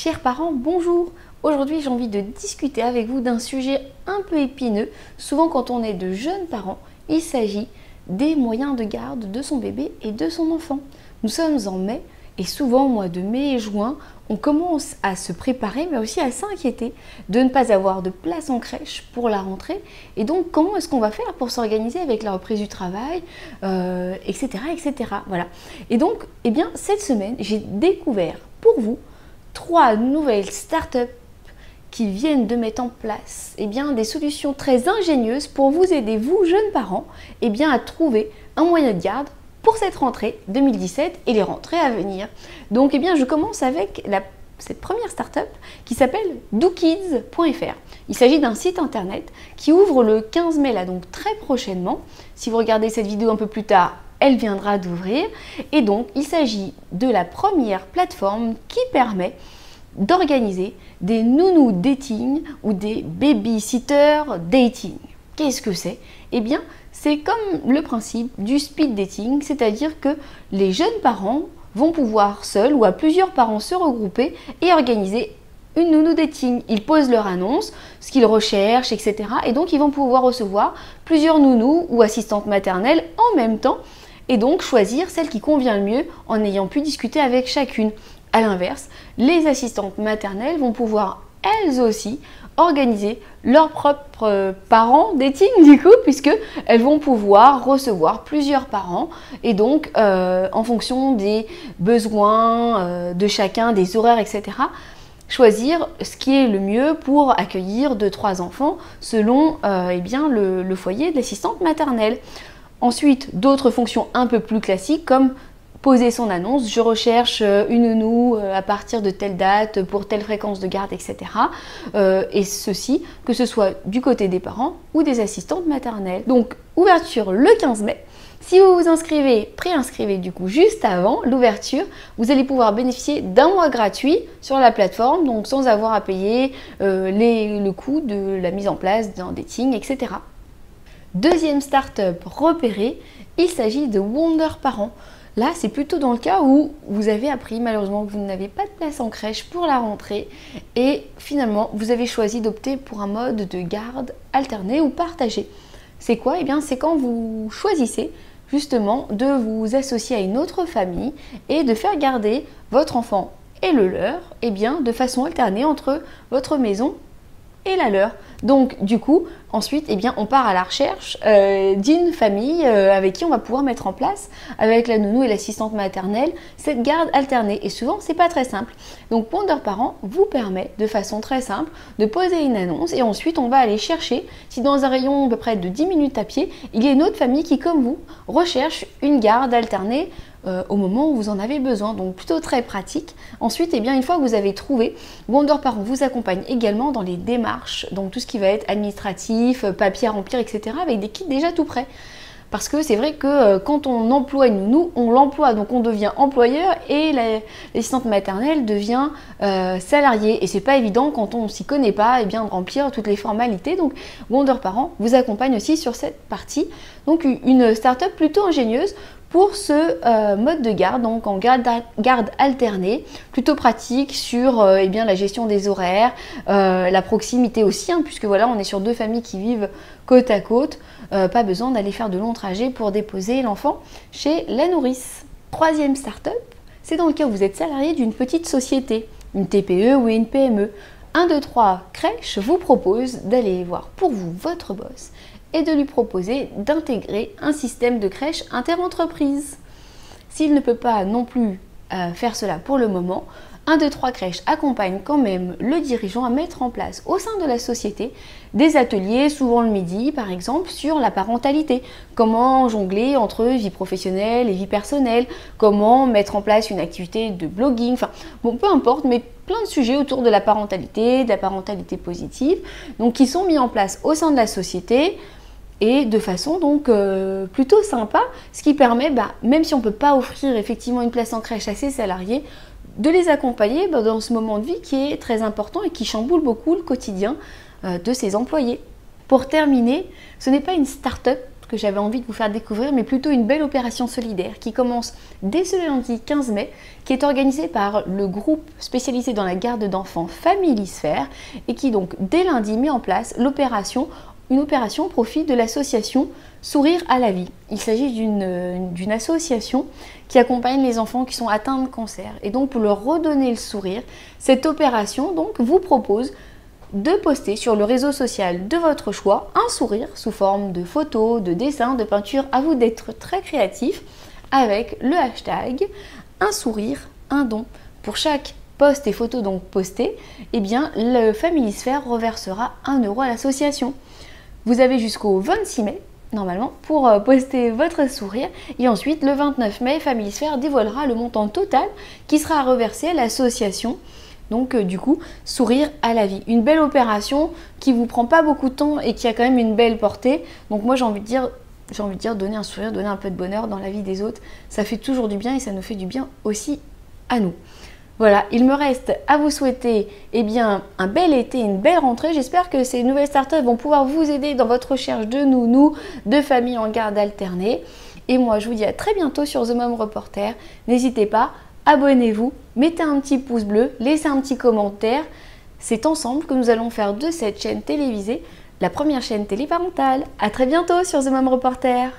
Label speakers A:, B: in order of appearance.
A: Chers parents, bonjour! Aujourd'hui, j'ai envie de discuter avec vous d'un sujet un peu épineux. Souvent, quand on est de jeunes parents, il s'agit des moyens de garde de son bébé et de son enfant. Nous sommes en mai et souvent, au mois de mai et juin, on commence à se préparer, mais aussi à s'inquiéter de ne pas avoir de place en crèche pour la rentrée. Et donc, comment est-ce qu'on va faire pour s'organiser avec la reprise du travail, etc., etc. Voilà. Et donc, eh bien, cette semaine, j'ai découvert pour vous 3 nouvelles startups qui viennent de mettre en place des solutions très ingénieuses pour vous aider, vous, jeunes parents, à trouver un moyen de garde pour cette rentrée 2017 et les rentrées à venir. Donc, je commence avec cette première startup qui s'appelle dokids.fr. Il s'agit d'un site internet qui ouvre le 15 mai, là, donc très prochainement. Si vous regardez cette vidéo un peu plus tard, elle viendra d'ouvrir. Et donc, il s'agit de la première plateforme qui permet d'organiser des nounous dating ou des babysitter dating. Qu'est-ce que c'est? C'est comme le principe du speed dating, c'est-à-dire que les jeunes parents vont pouvoir seuls ou à plusieurs parents se regrouper et organiser une nounou dating. Ils posent leur annonce, ce qu'ils recherchent, etc. Et donc, ils vont pouvoir recevoir plusieurs nounous ou assistantes maternelles en même temps et donc choisir celle qui convient le mieux en ayant pu discuter avec chacune. A l'inverse, les assistantes maternelles vont pouvoir elles aussi organiser leurs propres parents dating puisque elles vont pouvoir recevoir plusieurs parents et donc en fonction des besoins de chacun, des horaires, etc., choisir ce qui est le mieux pour accueillir 2-3 enfants selon le foyer de l'assistante maternelle. Ensuite, d'autres fonctions un peu plus classiques comme poser son annonce, je recherche une nounou à partir de telle date, pour telle fréquence de garde, etc. Et ceci, que ce soit du côté des parents ou des assistantes maternelles. Donc, ouverture le 15 mai. Si vous vous inscrivez, préinscrivez juste avant l'ouverture, vous allez pouvoir bénéficier d'un mois gratuit sur la plateforme, donc sans avoir à payer le coût de la mise en place d'un dating, etc. Deuxième start-up repérée, il s'agit de Wonder Parents. Là, c'est plutôt dans le cas où vous avez appris malheureusement que vous n'avez pas de place en crèche pour la rentrée et finalement, vous avez choisi d'opter pour un mode de garde alterné ou partagé. C'est quoi? C'est quand vous choisissez justement de vous associer à une autre famille et de faire garder votre enfant et le leur de façon alternée entre votre maison et la leur. Donc du coup, ensuite, on part à la recherche d'une famille avec qui on va pouvoir mettre en place, avec la nounou et l'assistante maternelle, cette garde alternée. Et souvent, c'est pas très simple. Donc Wonder Parents vous permet de façon très simple de poser une annonce et ensuite on va aller chercher si dans un rayon à peu près de 10 minutes à pied, il y a une autre famille qui, comme vous, recherche une garde alternée au moment où vous en avez besoin, donc plutôt très pratique. Ensuite, une fois que vous avez trouvé, Wonder Parents vous accompagne également dans les démarches, donc tout ce qui va être administratif, papier à remplir, etc., avec des kits déjà tout prêts. Parce que c'est vrai que quand on emploie une nounou, on l'emploie, donc on devient employeur et l'assistante maternelle devient salariée. Et c'est pas évident quand on s'y connaît pas de remplir toutes les formalités. Donc Wonder Parents vous accompagne aussi sur cette partie. Donc une start-up plutôt ingénieuse pour ce mode de garde, donc en garde alternée, plutôt pratique sur la gestion des horaires, la proximité aussi, puisque voilà, on est sur 2 familles qui vivent côte à côte, pas besoin d'aller faire de longs trajets pour déposer l'enfant chez la nourrice. Troisième start-up, c'est dans le cas où vous êtes salarié d'une petite société, une TPE ou une PME. 1, 2, 3 crèches vous propose d'aller voir pour vous votre boss et de lui proposer d'intégrer un système de crèche interentreprise. S'il ne peut pas non plus faire cela pour le moment, 1, 2, 3 crèches accompagne quand même le dirigeant à mettre en place au sein de la société des ateliers, souvent le midi par exemple, sur la parentalité. Comment jongler entre vie professionnelle et vie personnelle, comment mettre en place une activité de blogging, peu importe, mais plein de sujets autour de la parentalité positive, donc qui sont mis en place au sein de la société et de façon donc plutôt sympa, ce qui permet, même si on ne peut pas offrir effectivement une place en crèche à ses salariés, de les accompagner dans ce moment de vie qui est très important et qui chamboule beaucoup le quotidien de ses employés. Pour terminer, ce n'est pas une start-up que j'avais envie de vous faire découvrir, mais plutôt une belle opération solidaire qui commence dès ce lundi 15 mai, qui est organisée par le groupe spécialisé dans la garde d'enfants Familisphère et qui donc dès lundi met en place une opération au profit de l'association Sourire à la vie. Il s'agit d'une association qui accompagne les enfants qui sont atteints de cancer. Et donc pour leur redonner le sourire, cette opération donc vous propose de poster sur le réseau social de votre choix un sourire sous forme de photos, de dessins, de peintures. À vous d'être très créatif avec le hashtag un sourire, un don. Pour chaque post et photo donc posté, eh bien le Familisphère reversera 1 € à l'association. Vous avez jusqu'au 26 mai normalement pour poster votre sourire et ensuite le 29 mai, Familisphère dévoilera le montant total qui sera reversé à l'association. Donc du coup, Sourire à la vie. Une belle opération qui vous prend pas beaucoup de temps et qui a quand même une belle portée. Donc moi j'ai envie de dire donner un sourire, donner un peu de bonheur dans la vie des autres, ça fait toujours du bien et ça nous fait du bien aussi à nous. Voilà, il me reste à vous souhaiter un bel été, une belle rentrée. J'espère que ces nouvelles startups vont pouvoir vous aider dans votre recherche de nounous, de familles en garde alternée. Et moi, je vous dis à très bientôt sur The Mom Reporter. N'hésitez pas, abonnez-vous, mettez un petit pouce bleu, laissez un petit commentaire. C'est ensemble que nous allons faire de cette chaîne télévisée la première chaîne téléparentale. À très bientôt sur The Mom Reporter.